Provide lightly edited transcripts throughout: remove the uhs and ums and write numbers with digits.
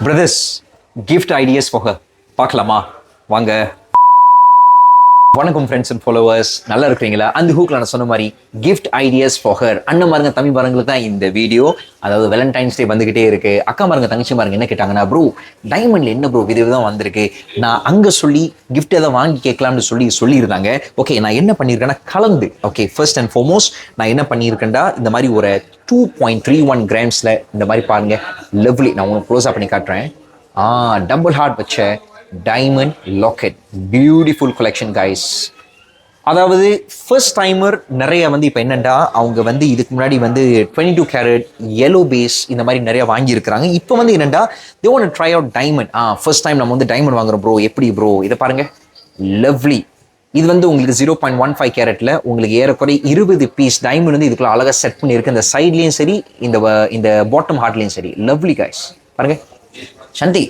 Brothers, gift ideas for her பார்க்கலாமா? வாங்க. வணக்கம் ஃப்ரெண்ட்ஸ் அண்ட் ஃபாலோவர்ஸ், நல்லா இருக்கிறீங்களா? அந்த ஹூக்ல நான் சொன்ன மாதிரி கிஃப்ட் ஐடியாஸ் ஃபார் ஹர். அண்ணன் பாருங்க, தம்பி பாருங்களுக்கு தான் இந்த வீடியோ. அதாவது வேலண்டைன்ஸ் டே வந்துகிட்டே இருக்கு. அக்கா பாருங்க, தங்கச்சி பாருங்க என்ன கேட்டாங்கன்னா, ப்ரோ டைமண்ட்ல என்ன ப்ரோ விதவிதம் வந்திருக்கு, நான் அங்கே சொல்லி கிஃப்ட் எதாவது வாங்கி கேட்கலாம்னு சொல்லியிருந்தாங்க. ஓகே, நான் என்ன பண்ணியிருக்கேன்னா கலந்து, ஓகே ஃபர்ஸ்ட் அண்ட் ஃபார்மோஸ்ட் நான் என்ன பண்ணியிருக்கேன்டா, இந்த மாதிரி ஒரு 2.31 கிராம்ஸில் இந்த மாதிரி பாருங்க, லவ்லி. நான் உங்களுக்கு க்ளோஸ் பண்ணி காட்டுறேன். டபுள் ஹார்ட் வச்ச diamond locket, beautiful collection guys. அதாவது ஃபர்ஸ்ட் டைமர் நிறைய வந்து இப்போ என்னென்னா, அவங்க வந்து இதுக்கு முன்னாடி வந்து 22 கேரட் yellow பேஸ் இந்த மாதிரி நிறைய வாங்கியிருக்கிறாங்க. இப்போ வந்து என்னென்னா, they want try out diamond. First time நம்ம வந்து டைமண்ட் வாங்குறோம் ப்ரோ, எப்படி ப்ரோ இதை பாருங்க, லவ்லி. இது வந்து உங்களுக்கு 0.15 கேரட்ல உங்களுக்கு ஏறக்குறை 20 பீஸ் டைமண்ட் வந்து இதுக்குள்ள அழகாக செட் பண்ணியிருக்கு. இந்த சைட்லேயும் சரி, இந்த பாட்டம் ஹார்ட்லேயும் சரி, லவ்லி கைஸ். பாருங்க சந்தி.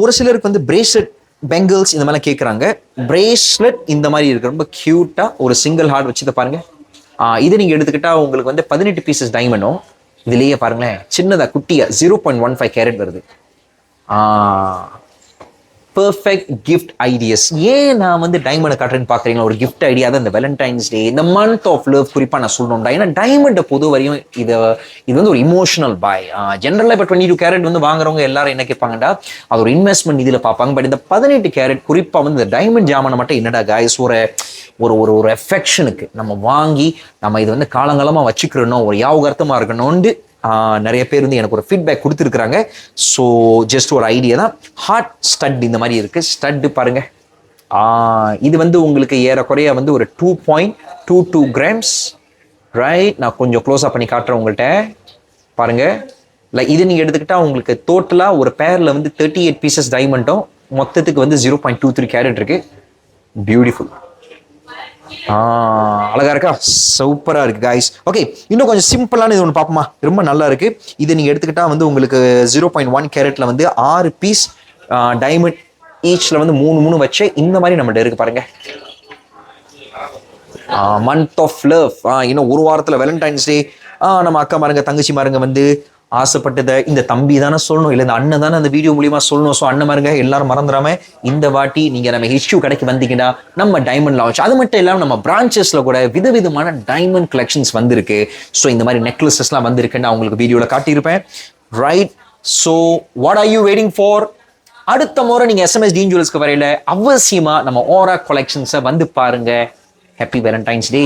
ஒரு சிலருக்கு வந்து பிரேஸ்லெட், பெங்கிள்ஸ் இந்த மாதிரிலாம் கேட்குறாங்க. பிரேஸ்லெட் இந்த மாதிரி இருக்கு, ரொம்ப க்யூட்டாக ஒரு சிங்கிள் ஹார்ட் வச்சு பாருங்க. இது நீங்கள் எடுத்துக்கிட்டா உங்களுக்கு வந்து 18 பீசஸ் டைமண்டும் இதுலேயே பாருங்களேன், சின்னதாக குட்டியாக 0.15 கேரட் வருது. Perfect gift ideas. ஏன் நான் வந்து டைமண்டை காட்டுறேன்னு பார்க்குறீங்களா? ஒரு கிஃப்ட் ஐடியா தான் இந்த வேலண்டைன்ஸ் டே, இந்த மந்த் ஆஃப் லவ் குறிப்பாக நான் சொல்லணும்டா. ஏன்னா டைமண்டை பொது வரையும் இது வந்து ஒரு இமோஷனல் பாய். ஜென்ரலாக இப்போ 22 கேரட் வந்து வாங்குறவங்க எல்லாரும் என்ன கேட்பாங்கடா, அது ஒரு இன்வெஸ்ட்மெண்ட் இதில் பார்ப்பாங்க. பட் இந்த 18 கேரட் குறிப்பாக வந்து இந்த டைமண்ட் ஜாமானை மட்டும் என்னடா காய்ஸ், ஒரு ஒரு எஃபெக்ஷனுக்கு நம்ம வாங்கி நம்ம இது வந்து காலங்காலமாக வச்சுக்கிறணும், ஒரு யாவகர்த்தமாக இருக்கணும்னு நிறைய பேர் வந்து எனக்கு ஒரு ஃபீட்பேக் கொடுத்துருக்குறாங்க. ஸோ ஜஸ்ட் ஒரு ஐடியா தான். ஹார்ட் ஸ்டட் இந்த மாதிரி இருக்கு. ஸ்டட்டு பாருங்க, இது வந்து உங்களுக்கு ஏறக்குறைய வந்து ஒரு 2.22 கிராம்ஸ், ரைட். நான் கொஞ்சம் க்ளோஸாக பண்ணி காட்டுறேன் உங்கள்கிட்ட பாருங்க. லைக் இது நீங்கள் எடுத்துக்கிட்டா உங்களுக்கு டோட்டலாக ஒரு பேரில் வந்து 38 பீசஸ் டைமண்டும் மொத்தத்துக்கு வந்து 0.23 கேரட் இருக்கு. பியூட்டிஃபுல். அழகா இருக்கா? சூப்பரா இருக்கு கைஸ். ஓகே, இன்னும் கொஞ்சம் சிம்பிளான இது ஒன்று பார்ப்போமா? ரொம்ப நல்லா இருக்கு. இது நீங்க எடுத்துக்கிட்டா வந்து உங்களுக்கு 0.1 கேரட்ல வந்து 6 பீஸ் டைமண்ட் ஈச்ல வந்து 3 வச்சு இந்த மாதிரி நம்மகிட்ட இருக்கு பாருங்க. மந்த் ஆஃப் லவ், இன்னும் ஒரு வாரத்துல வேலண்டைன்ஸ் டே. நம்ம அக்கா மாருங்க, தங்கச்சி மாருங்க வந்து ஆசைப்பட்டதை இந்த தம்பி தானே சொல்லணும், இல்லை இந்த அண்ணன் தானே அந்த வீடியோ மூலியமா சொல்லணும். ஸோ அண்ணன் மாருங்க எல்லாரும் மறந்துடாம இந்த வாட்டி நீங்க நம்ம ஹிஸ்யூ கடைக்கு வந்தீங்கன்னா நம்ம டைமண்ட் லான்ச். அது மட்டும் இல்லாமல் நம்ம பிரான்ச்சஸ்ல கூட விதவிதமான டைமண்ட் கலெக்ஷன்ஸ் வந்திருக்கு. ஸோ இந்த மாதிரி நெக்லஸஸ்லாம் வந்திருக்குன்னு நான் உங்களுக்கு வீடியோவில் காட்டியிருப்பேன், right? So what are you waiting for? அடுத்த முறை நீங்க எஸ்எம்எஸ் டீன் ஜுவல்ஸ்க்கு வரையில அவசியமா நம்ம ஓரா கலெக்ஷன்ஸை வந்து பாருங்க. ஹாப்பி வேலண்டைன்ஸ் டே.